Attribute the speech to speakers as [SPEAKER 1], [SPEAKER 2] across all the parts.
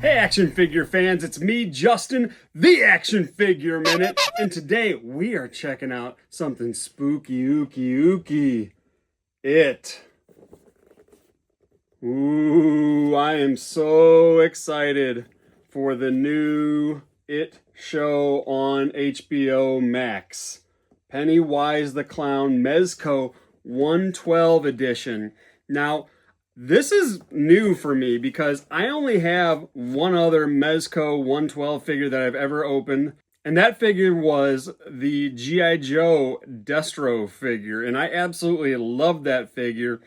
[SPEAKER 1] Hey action figure fans, it's me, Justin, the Action Figure Minute, and today we are checking out something spooky, ooky. It. Ooh, I am so excited for the new It show on HBO Max. Pennywise the Clown, Mezco 112 edition. Now, this is new for me because I only have one other Mezco 112 figure that I've ever opened, and that figure was the G.I. Joe Destro figure, and I absolutely love that figure.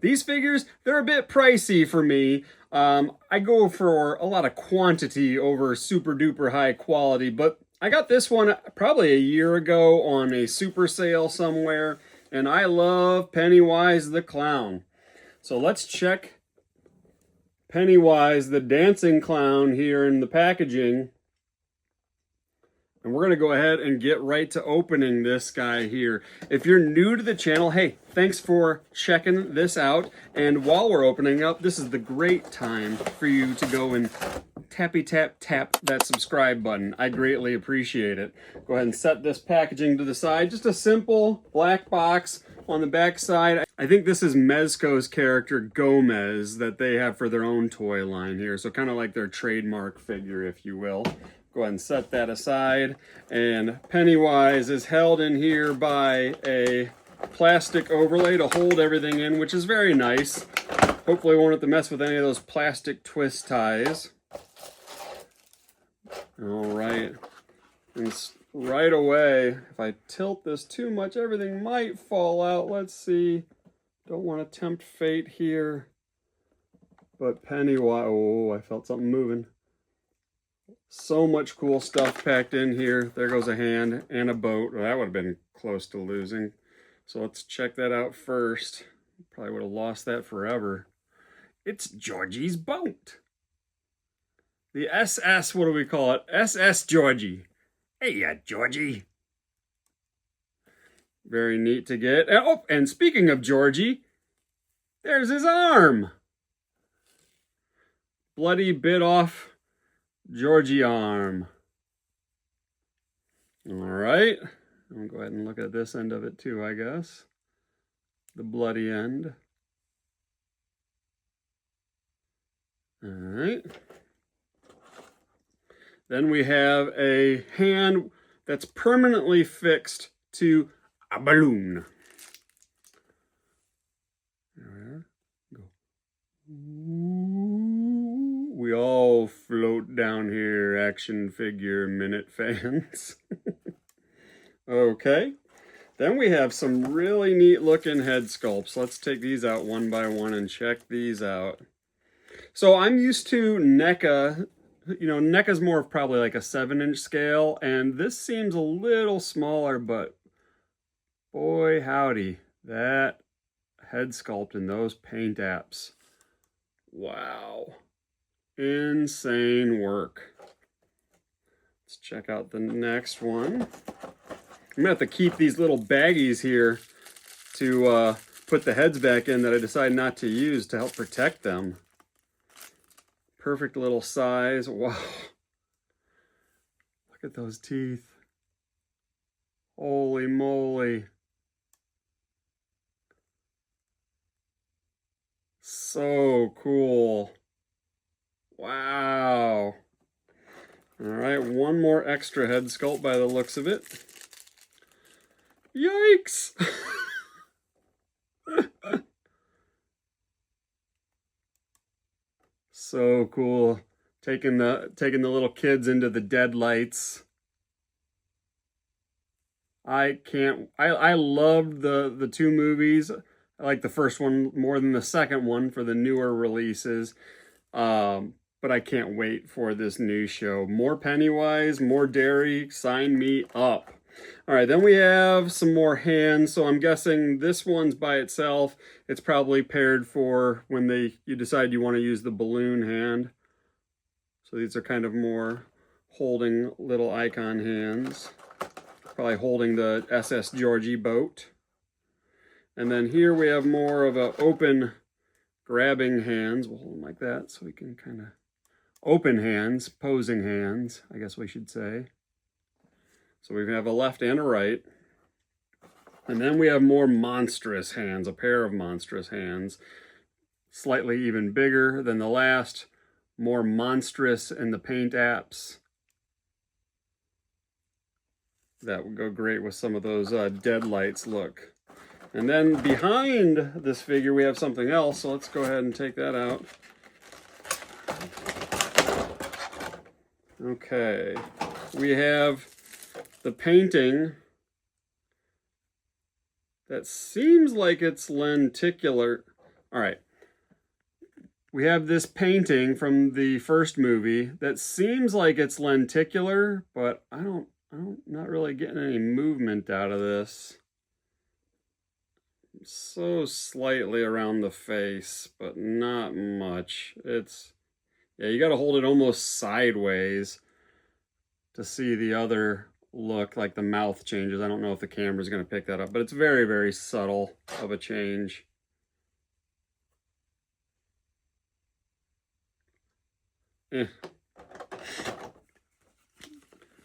[SPEAKER 1] These figures, they're a bit pricey for me. I go for a lot of quantity over super duper high quality, but I got this one probably a year ago on a super sale somewhere, and I love Pennywise the Clown. So let's check Pennywise the Dancing Clown here in the packaging. And we're going to go ahead and get right to opening this guy here. If you're new to the channel, hey, thanks for checking this out. And while we're opening up, this is the great time for you to go and tappy tap that subscribe button. I greatly appreciate it. Go ahead and set this packaging to the side. Just a simple black box on the back side. I think this is Mezco's character Gomez that they have for their own toy line here. So kind of like their trademark figure, if you will. Go ahead and set that aside. And Pennywise is held in here by a plastic overlay to hold everything in, which is very nice. Hopefully won't have to mess with any of those plastic twist ties. All right. And right away, if I tilt this too much, everything might fall out. Let's see. Don't want to tempt fate here. But Pennywise, oh, I felt something moving. So much cool stuff packed in here. There goes a hand and a boat. Well, that would have been close to losing. So let's check that out first. Probably would have lost that forever. It's Georgie's boat. The SS, what do we call it? SS Georgie. Hey, Georgie. Very neat to get. Oh, and speaking of Georgie, there's his arm. Bloody bit off Georgie arm. All right. I'll go ahead and look at this end of it too, I guess. The bloody end. All right. Then we have a hand that's permanently fixed to a balloon. There we go. We all float down here, Action Figure Minute fans. Okay. Then we have some really neat looking head sculpts. Let's take these out one by one and check these out. So I'm used to NECA. You know, NECA's more of probably like a 7-inch scale, and this seems a little smaller, but boy howdy, that head sculpt and those paint apps. Wow. Insane work. Let's check out the next one. I'm gonna have to keep these little baggies here to put the heads back in that I decided not to use to help protect them. Perfect little size. Wow. Look at those teeth. Holy moly. So cool. Wow. All right, one more extra head sculpt by the looks of it. Yikes. So cool. Taking the little kids into the Deadlights. I loved the two movies. I like the first one more than the second one for the newer releases. But I can't wait for this new show. More Pennywise, more Derry, sign me up. All right, then we have some more hands. So I'm guessing this one's by itself. It's probably paired for when you decide you want to use the balloon hand. So these are kind of more holding little icon hands. Probably holding the SS Georgie boat. And then here we have more of an open grabbing hands. We'll hold them like that so we can kind of open hands, posing hands, I guess we should say. So we have a left and a right. And then we have more monstrous hands, a pair of monstrous hands, slightly even bigger than the last, more monstrous in the paint apps. That would go great with some of those Deadlights look. And then behind this figure, we have something else. So let's go ahead and take that out. Okay. We have the painting that seems like it's lenticular. All right. We have this painting from the first movie that seems like it's lenticular, but I'm not really getting any movement out of this. So slightly around the face, but not much. Yeah, you got to hold it almost sideways to see the other look, like the mouth changes. I don't know if the camera's going to pick that up, but it's very, very subtle of a change.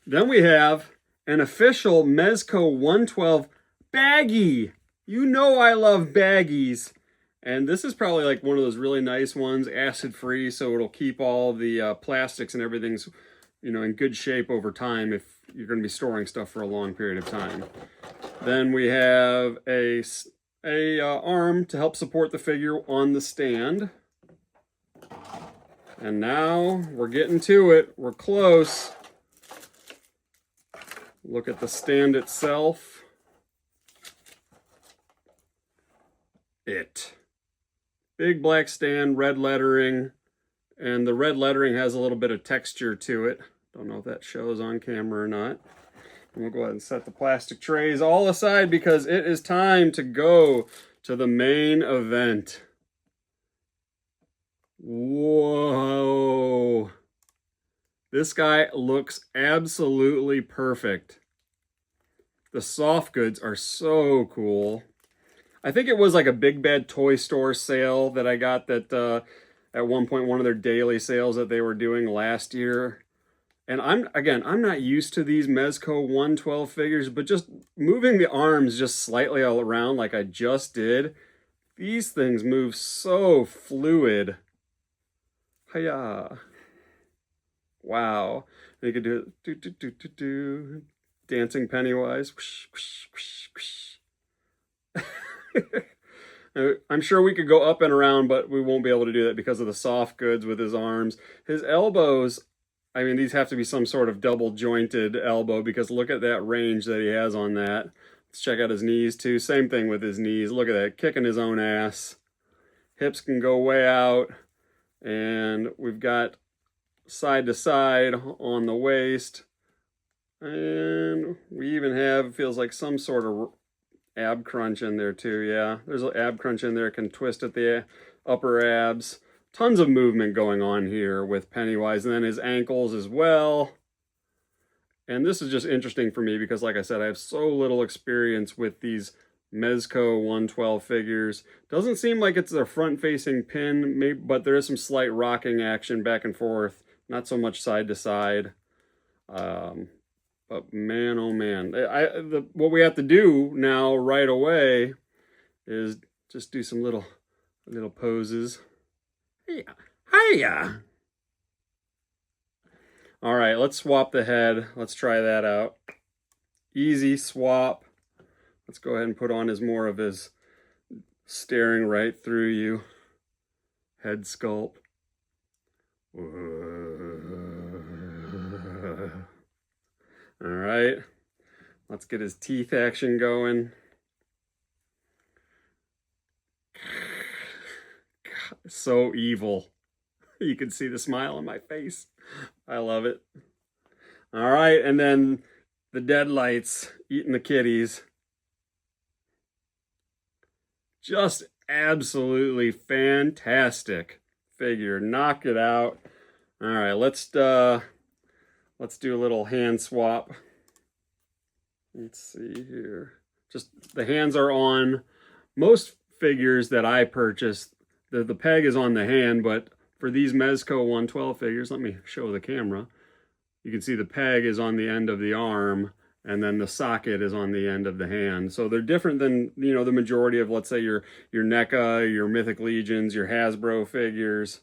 [SPEAKER 1] Then we have an official Mezco 112 baggie. You know I love baggies. And this is probably like one of those really nice ones, acid-free, so it'll keep all the plastics and everything's, in good shape over time if you're going to be storing stuff for a long period of time. Then we have a arm to help support the figure on the stand. And now we're getting to it. We're close. Look at the stand itself. Big black stand, red lettering, and the red lettering has a little bit of texture to it. Don't know if that shows on camera or not. And we'll go ahead and set the plastic trays all aside because it is time to go to the main event. Whoa. This guy looks absolutely perfect. The soft goods are so cool. I think it was like a Big Bad Toy Store sale that I got that at one point, one of their daily sales that they were doing last year. And I'm not used to these Mezco 112 figures, but just moving the arms just slightly all around like I just did, these things move so fluid. Hiya. Wow. They could do it. Dancing Pennywise. I'm sure we could go up and around, but we won't be able to do that because of the soft goods with his arms. His elbows, I mean, these have to be some sort of double jointed elbow because look at that range that he has on that. Let's check out his knees too. Same thing with his knees. Look at that, kicking his own ass. Hips can go way out. And we've got side to side on the waist. And we even have, feels like some sort of ab crunch in there too. Yeah, there's an ab crunch in there. It can twist at the upper abs. Tons of movement going on here with Pennywise. And then his ankles as well. And this is just interesting for me because, like I said, I have so little experience with these Mezco 112 figures. Doesn't seem like it's a front-facing pin, maybe, but there is some slight rocking action back and forth. Not so much side to side. But man, oh man. What we have to do now right away is just do some little poses. Hiya! All right, let's swap the head. Let's try that out. Easy swap. Let's go ahead and put on more of his staring right through you head sculpt. All right, let's get his teeth action going. God, so evil. You can see the smile on my face. I love it. All right, and then the Deadlights eating the kitties. Just absolutely fantastic figure. Knock it out. All right, let's do a little hand swap. Let's see here. Just the hands are on. Most figures that I purchased, the peg is on the hand, but for these Mezco 112 figures, let me show the camera. You can see the peg is on the end of the arm, and then the socket is on the end of the hand. So they're different than, you know, the majority of, let's say, your NECA, your Mythic Legions, your Hasbro figures.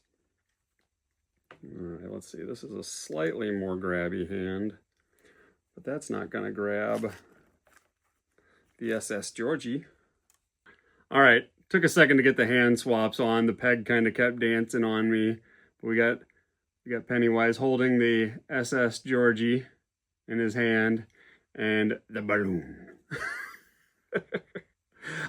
[SPEAKER 1] All right, let's see. This is a slightly more grabby hand, but that's not going to grab the SS Georgie. All right, took a second to get the hand swaps on. The peg kind of kept dancing on me. But we got Pennywise holding the SS Georgie in his hand and the balloon.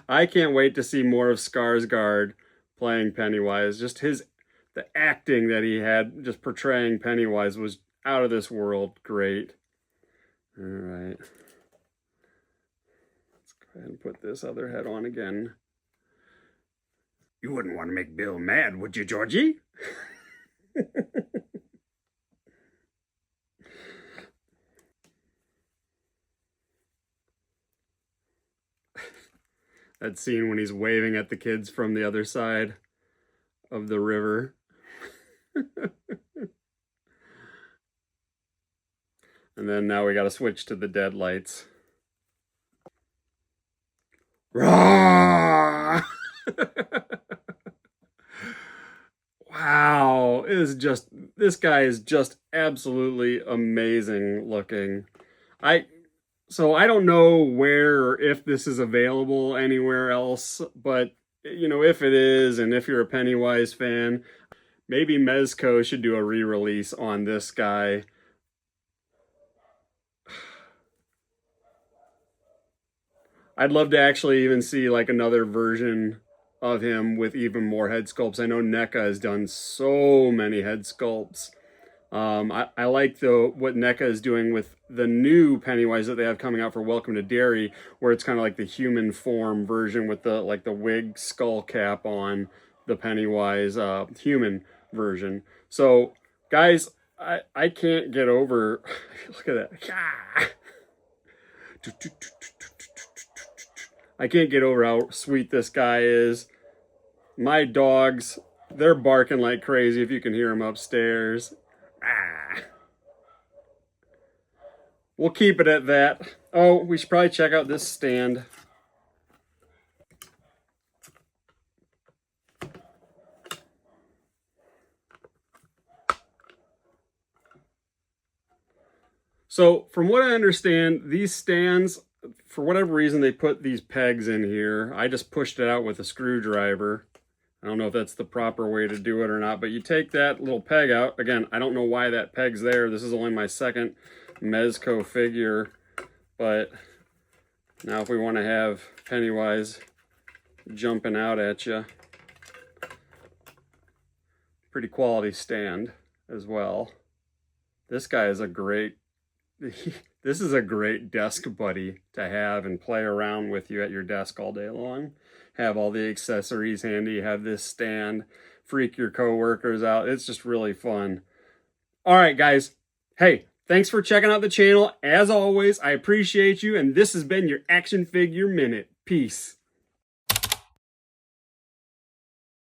[SPEAKER 1] I can't wait to see more of Skarsgård playing Pennywise. Just the acting that he had just portraying Pennywise was out of this world great. All right. Let's go ahead and put this other head on again. You wouldn't want to make Bill mad, would you, Georgie? That scene when he's waving at the kids from the other side of the river. And then now we got to switch to the Deadlights. Wow, this guy is just absolutely amazing looking. So I don't know where or if this is available anywhere else, but you know, if it is, and if you're a Pennywise fan, maybe Mezco should do a re-release on this guy. I'd love to actually even see like another version of him with even more head sculpts. I know NECA has done so many head sculpts. I like what NECA is doing with the new Pennywise that they have coming out for Welcome to Derry, where it's kind of like the human form version with the wig skull cap on the Pennywise human version. So guys, I can't get over, look at that. I can't get over how sweet this guy is. My dogs, they're barking like crazy if you can hear them upstairs. We'll keep it at that. Oh, we should probably check out this stand. So from what I understand, these stands, for whatever reason, they put these pegs in here. I just pushed it out with a screwdriver. I don't know if that's the proper way to do it or not, but you take that little peg out. Again, I don't know why that peg's there. This is only my second Mezco figure, but now if we want to have Pennywise jumping out at you, pretty quality stand as well. This guy is a great, this is a great desk buddy to have and play around with you at your desk all day long. Have all the accessories handy, have this stand, freak your coworkers out. It's just really fun. All right, guys. Hey, thanks for checking out the channel. As always, I appreciate you, and this has been your Action Figure Minute. Peace.